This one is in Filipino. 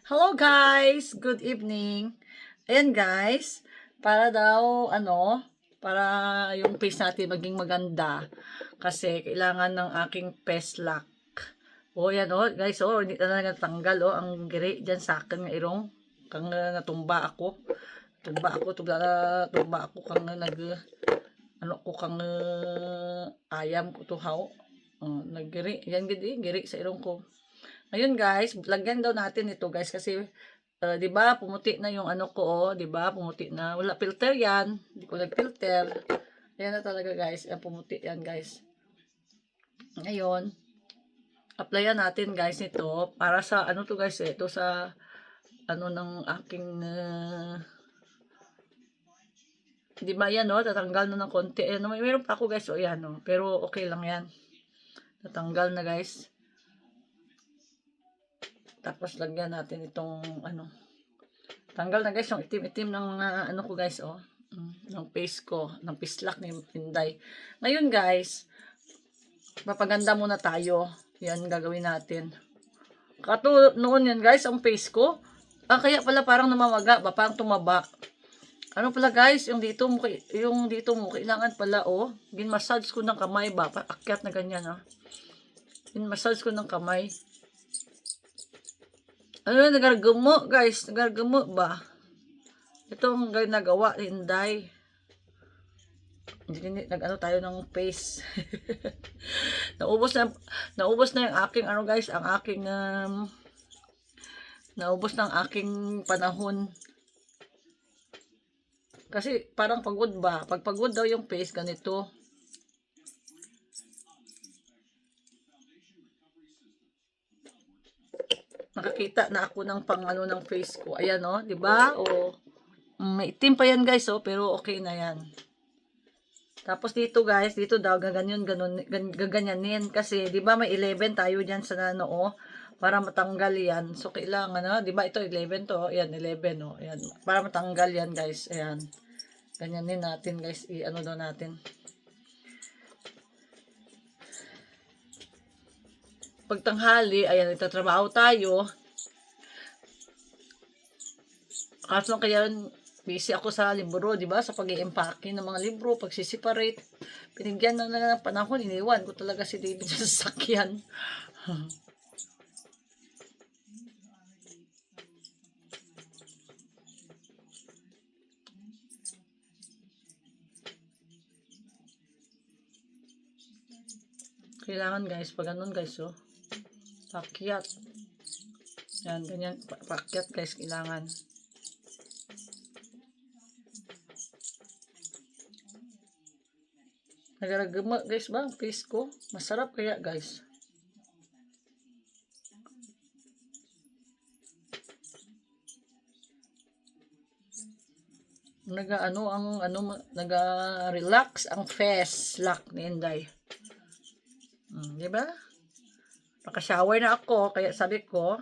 Hello guys, good evening. Ayan guys, para daw para yung face natin maging maganda kasi kailangan ng aking face lock. O yan guys, hindi talaga natanggal ang giri diyan sa akin nga irong kang natumba ako. Tumba ako kang kang ayam ko tuhaw. Naggiri, yan giri sa irong ko. Ngayon guys, lagyan daw natin ito guys kasi 'di ba pumuti na yung ano ko 'di ba? Pumuti na. Wala filter 'yan. Hindi ko nag-filter. Ayan na talaga guys. Ayan pumuti 'yan guys. Ngayon, applyan natin guys nito para sa ano to guys ito sa ano ng aking 'di ba yan tatanggal na ng konti. Ayan, mayroon pa ako guys yan pero okay lang 'yan. Natanggal na guys. Tapos lagyan natin itong tanggal na guys yung itim-itim ng ano ko guys ng face ko, ng pislak ni Inday. Ngayon guys, papaganda muna tayo. Yan gagawin natin. Kato noon yan guys, ang face ko. Kaya pala parang namamaga ba, parang tumaba. Ano pala guys, yung dito mo kailangan pala gin-massage ko ng kamay ba, akyat na ganyan Gin-massage ko ng kamay. Nagargumo guys, nagargumo ba? Ito ang ginagawa, Inday. Nag-ano tayo ng face. naubos na yung aking guys, ang aking naubos na ang aking panahon. Kasi parang pagod ba? Pag pagod daw yung face ganito. Nakakita na ako ng pangano ng face ko. Ayan 'di ba? May itim pa yan guys pero okay na yan. Tapos dito guys, dito daw gaganyanin kasi 'di ba may 11 tayo diyan sa para matanggal yan. So kailangan 'di ba ito 11 to, ayan 11 ayan. Para matanggal yan guys. Ayan. Ganyanin natin guys, i-ano daw natin. Pagtanghali, ayan, nagtatrabaho tayo. Kaso kaya busy ako sa libro, di ba? Sa pag-i-empake ng mga libro, pag-separate. Pinigyan na ng panahon, iniwan ko talaga si David sa sasakyan. Kailangan guys, pag ganun guys, pakyat. Yan, ganyan, pakyat guys, kailangan. Nagaragama guys ba, ang face ko? Masarap kaya guys. Naga-relax ang face lock ni Inday. Di ba? Naka-shower na ako, kaya sabi ko,